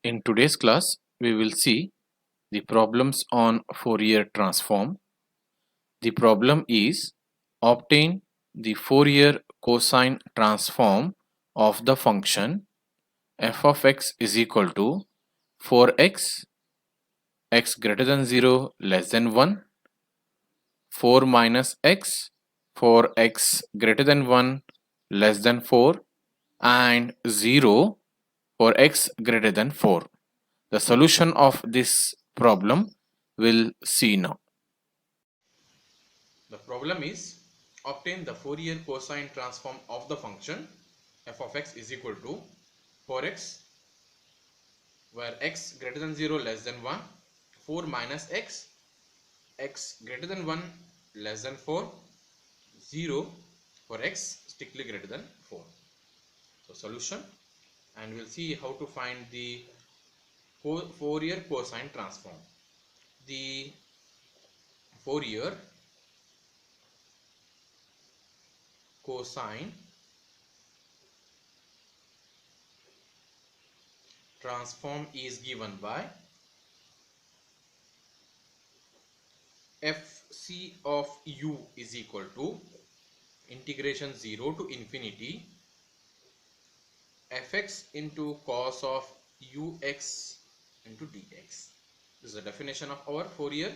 In today's class, we will see the problems on Fourier transform. The problem is obtain the Fourier cosine transform of the function f of x is equal to 4x, x greater than 0 less than 1, 4 minus x, 4x greater than 1 less than 4, and 0 for x greater than 4. The solution of this problem we'll see now. The problem is obtain the Fourier cosine transform of the function f of x is equal to 4x where x greater than 0 less than 1, 4 minus x, x greater than 1 less than 4, 0 for x strictly greater than 4. So solution, and we'll see how to find the Fourier cosine transform. The Fourier cosine transform is given by fc of u is equal to integration 0 to infinity fx into cos of ux into dx. This is the definition of our Fourier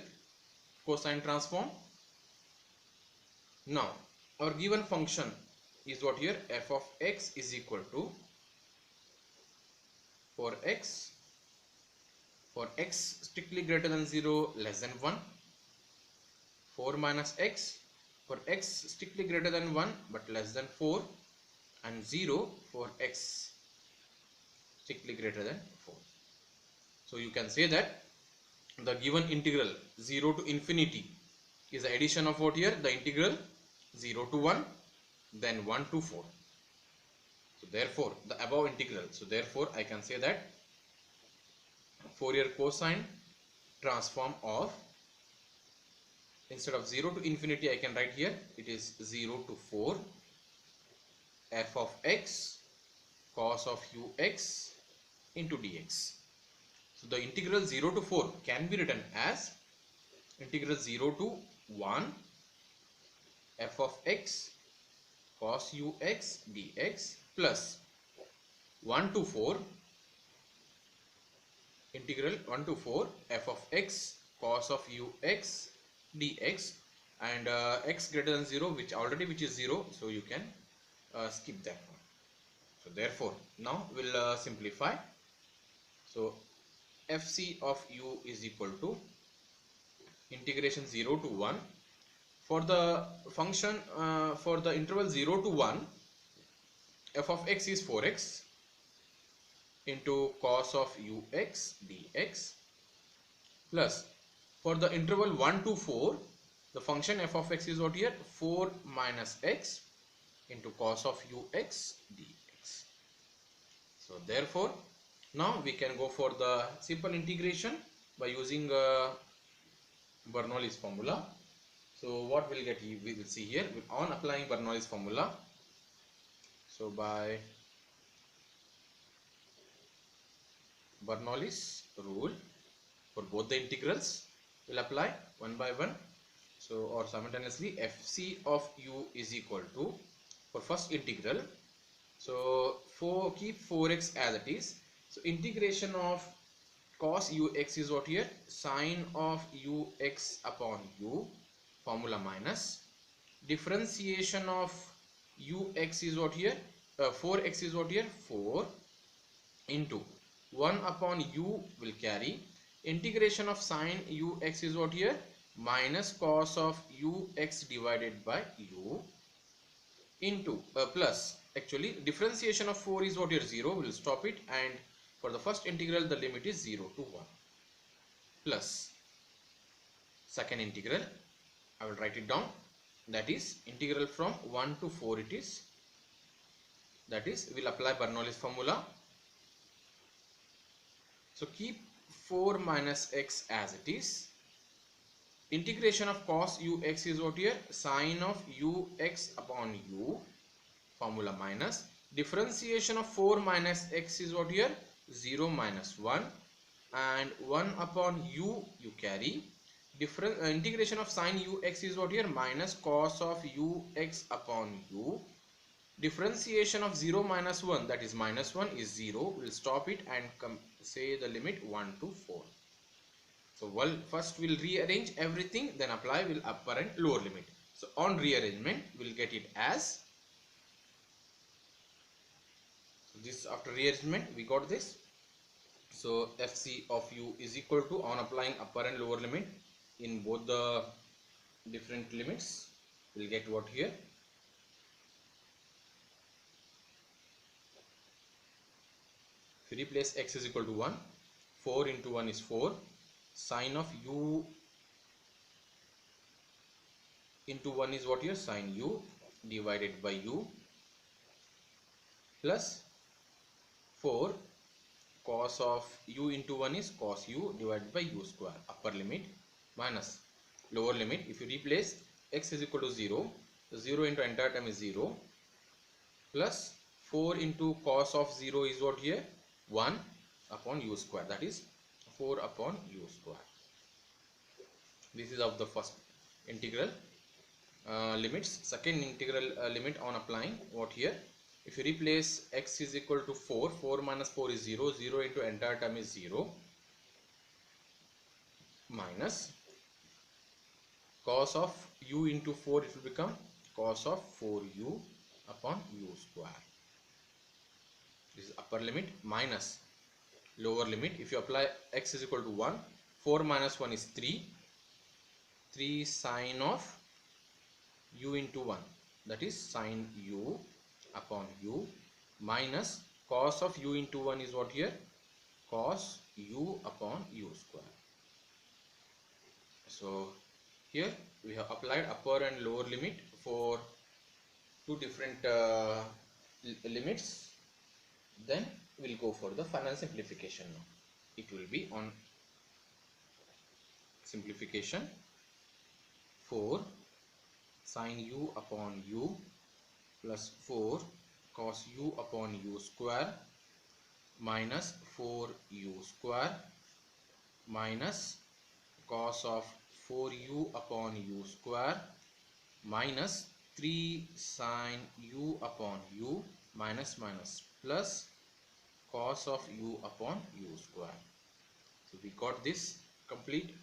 cosine transform. Now our given function is what here, f of x is equal to for x strictly greater than 0 less than 1, 4 minus x for x strictly greater than 1 but less than 4, and 0 for x strictly greater than 4. So you can say that the given integral 0 to infinity is the addition of what here, the integral 0 to 1 then 1 to 4. So therefore the above integral, so therefore I can say that Fourier cosine transform of, instead of 0 to infinity I can write here, it is 0 to 4 f of x cos of ux into dx. So the integral 0 to 4 can be written as integral 0 to 1 f of x cos ux dx plus 1 to 4 integral 1 to 4 f of x cos of ux dx, and x greater than 0 which is 0, so you can skip that one. So therefore now we'll simplify. So fc of u is equal to integration 0 to 1 for the function for the interval 0 to 1, f of x is 4x into cos of ux dx plus for the interval 1 to 4, the function f of x is what here, 4 minus x into cos of ux dx. So therefore now we can go for the simple integration by using Bernoulli's formula. So what we'll get, we will see here on applying Bernoulli's formula. So by Bernoulli's rule for both the integrals we'll apply one by one. So or simultaneously fc of u is equal to, for first integral, so keep 4x as it is. So integration of cos ux is what here, sine of ux upon u, formula minus differentiation of ux is what here, 4x is what here, 4 into 1 upon u will carry integration of sine ux is what here, minus cos of ux divided by u into plus, actually differentiation of 4 is what here, 0, we'll stop it, and for the first integral the limit is 0 to 1 plus second integral I will write it down, that is integral from 1 to 4 it is, that is we'll apply Bernoulli's formula. So keep 4 minus x as it is, integration of cos ux is what here, sine of ux upon u, formula minus differentiation of 4 minus x is what here, 0 minus 1, and 1 upon u you carry. Different integration of sine ux is what here? Minus cos of ux upon u. Differentiation of 0 minus 1, that is minus 1, is 0. We'll stop it and say the limit 1 to 4. So first we'll rearrange everything, then apply will upper and lower limit. So on rearrangement we'll get it as, so this after rearrangement we got this. So fc of u is equal to, on applying upper and lower limit in both the different limits, we'll get what here? If you replace x is equal to 1, 4 into 1 is 4, sine of u into 1 is what here? Sine u divided by u, plus 4 cos of u into 1 is cos u divided by u square, upper limit, minus lower limit. If you replace x is equal to 0, so 0 into entire term is 0, plus 4 into cos of 0 is what here? 1 upon u square, that is 4 upon u square. This is of the first integral limits. Second integral limit on applying what here? If you replace x is equal to 4, 4 minus 4 is 0, 0 into entire term is 0, minus cos of u into 4, it will become cos of 4u upon u square. This is upper limit, minus lower limit. If you apply x is equal to 1, 4 minus 1 is 3, 3 sine of u into 1, that is sine u upon u, minus cos of u into 1 is what here? Cos u upon u square. So here we have applied upper and lower limit for two different limits. Then we'll go for the final simplification now. It will be on simplification. 4 sine u upon u plus 4 cos u upon u square minus 4u square minus cos of 4u upon u square minus 3 sine u upon u minus plus cos of u upon u square. So we got this complete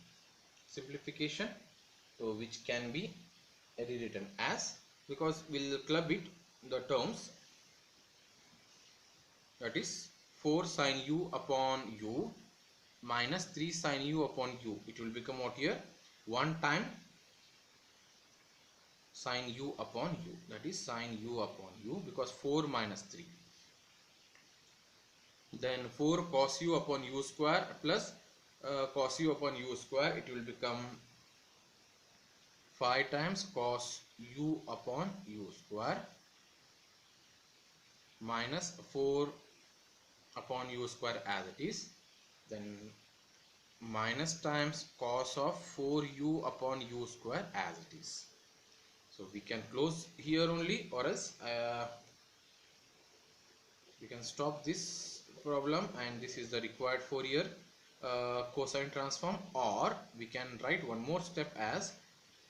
simplification, so which can be rewritten as, because we'll club it the terms, that is 4 sine u upon u minus 3 sine u upon u. It will become what here? 1 time sine u upon u, that is sine u upon u, because 4 minus 3. Then 4 cos u upon u square plus cos u upon u square, it will become 5 times cos u upon u square minus 4 upon u square as it is, then minus times cos of 4u upon u square as it is. So we can close here only, or else we can stop this problem, and this is the required Fourier cosine transform, or we can write one more step as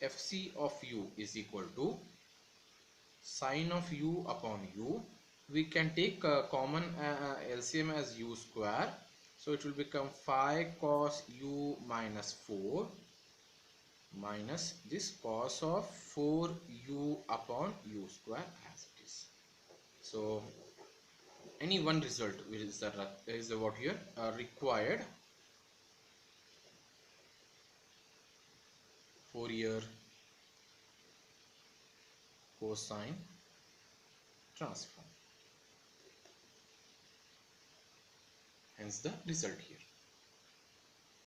fc of u is equal to sine of u upon u. We can take a common LCM as u square, so it will become 5 cos u minus 4 minus this cos of 4u upon u square as it is. So any one result is what here required Fourier cosine transform, hence the result here.